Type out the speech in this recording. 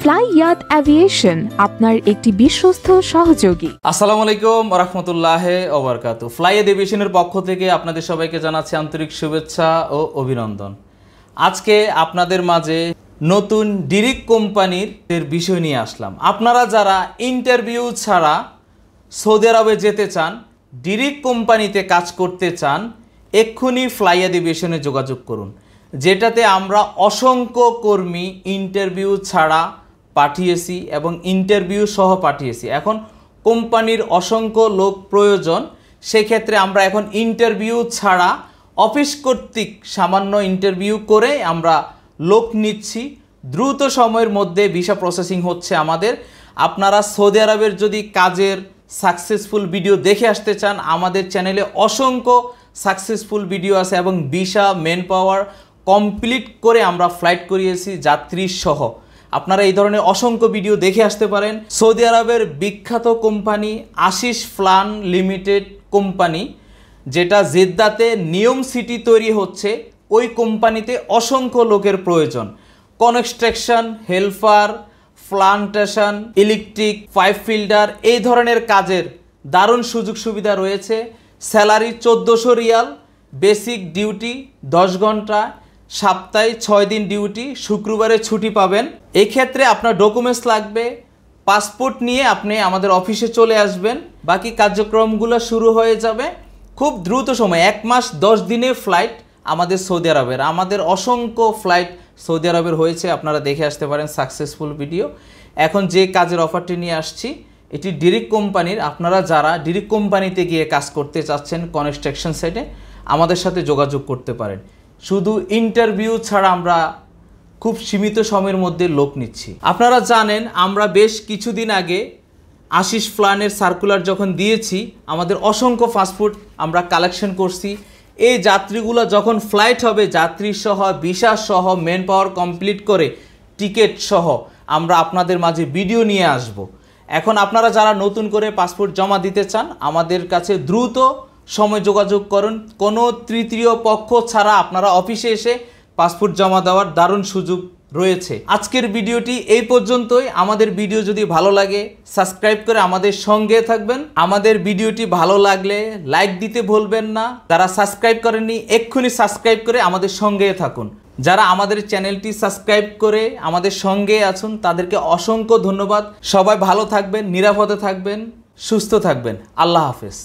ফ্লাইয়াত aviation আপনার একটি বিশ্বস্ত সহযোগী। আসসালামু আলাইকুম ওয়া রাহমাতুল্লাহি ওয়া বারাকাতুহু। ফ্লাইয়াত অ্যাভিয়েশনের পক্ষ থেকে আপনাদের সবাইকে জানাচ্ছি আন্তরিক শুভেচ্ছা ও অভিনন্দন। আজকে আপনাদের মাঝে নতুন ডিরেক্ট কোম্পানির বিষয় নিয়ে আসলাম। আপনারা যারা ইন্টারভিউ ছাড়া সৌদি আরবে যেতে চান, ডিরেক্ট কোম্পানিতে কাজ করতে চান, এক্ষুনি ফ্লাইয়াত অ্যাভিয়েশনে যোগাযোগ করুন, যেটাতে আমরা অসংখ্য কর্মী ইন্টারভিউ ছাড়া পাঠিয়েছি এবং ইন্টারভিউ সহ পাঠিয়েছি। এখন কোম্পানির অসংখ্য লোক প্রয়োজন, সেক্ষেত্রে আমরা এখন ইন্টারভিউ ছাড়া অফিস কর্তৃক সামান্য ইন্টারভিউ করে আমরা লোক নিচ্ছি। দ্রুত সময়ের মধ্যে ভিসা প্রসেসিং হচ্ছে আমাদের। আপনারা সৌদি আরবের যদি কাজের সাকসেসফুল ভিডিও দেখে আসতে চান, আমাদের চ্যানেলে অসংখ্য সাকসেসফুল ভিডিও আছে এবং ভিসা মেন পাওয়ার কমপ্লিট করে আমরা ফ্লাইট করিয়েছি যাত্রী সহ। আপনারা এই ধরনের অসংখ্য ভিডিও দেখে আসতে পারেন। সৌদি আরবের বিখ্যাত কোম্পানি আশিস ফ্লান লিমিটেড কোম্পানি, যেটা জেদ্দাতে নিয়ম সিটি তৈরি হচ্ছে, ওই কোম্পানিতে অসংখ্য লোকের প্রয়োজন। Construction, helper, plantation, electric, pipe filter, এই ধরনের কাজের দারুণ সুযোগ সুবিধা রয়েছে। স্যালারি 1400 রিয়াল, বেসিক ডিউটি 10 ঘন্টা, সপ্তাহে 6 দিন ডিউটি, শুক্রবারে ছুটি পাবেন। এই ক্ষেত্রে আপনার ডকুমেন্টস লাগবে, পাসপোর্ট নিয়ে আপনি আমাদের অফিসে চলে আসবেন, বাকি কার্যক্রমগুলো শুরু হয়ে যাবে খুব দ্রুত সময়। 1 মাস 10 দিনে ফ্লাইট আমাদের সৌদি আরবের। আমাদের অসংখ্য ফ্লাইট সৌদি আরবের হয়েছে, আপনারা দেখে আসতে পারেন সাকসেসফুল ভিডিও। এখন যে কাজের অফারটি নিয়ে আসছি, এটি ডিরেক্ট কোম্পানির। আপনারা যারা ডিরেক্ট কোম্পানিতে গিয়ে কাজ করতে চাচ্ছেন কনস্ট্রাকশন সাইটে, আমাদের সাথে যোগাযোগ করতে পারেন। শুধু ইন্টারভিউ ছাড়া আমরা খুব সীমিত সময়ের মধ্যে লোক নিচ্ছি। আপনারা জানেন আমরা বেশ কিছুদিন আগে আশিস ফ্লানের সার্কুলার যখন দিয়েছি, আমাদের অসংখ্য পাসপোর্ট আমরা কালেকশন করছি। এই যাত্রীগুলো যখন ফ্লাইট হবে, যাত্রী সহ, ভিসা সহ, মেন পাওয়ার কমপ্লিট করে টিকিট সহ আমরা আপনাদের মাঝে ভিডিও নিয়ে আসব। এখন আপনারা যারা নতুন করে পাসপোর্ট জমা দিতে চান, আমাদের কাছে দ্রুত সময় যোগাযোগ করুন। কোনো তৃতীয় পক্ষ ছাড়া আপনারা অফিসে এসে পাসপোর্ট জমা দেওয়ার দারুণ সুযোগ রয়েছে। আজকের ভিডিওটি এই পর্যন্তই। আমাদের ভিডিও যদি ভালো লাগে সাবস্ক্রাইব করে আমাদের সঙ্গে থাকবেন। আমাদের ভিডিওটি ভালো লাগলে লাইক দিতে ভুলবেন না। যারা সাবস্ক্রাইব করেননি এক্ষুনি সাবস্ক্রাইব করে আমাদের সঙ্গে থাকুন। যারা আমাদের চ্যানেলটি সাবস্ক্রাইব করে আমাদের সঙ্গে আছেন তাদেরকে অসংখ্য ধন্যবাদ। সবাই ভালো থাকবেন, নিরাপদে থাকবেন, সুস্থ থাকবেন। আল্লাহ হাফেজ।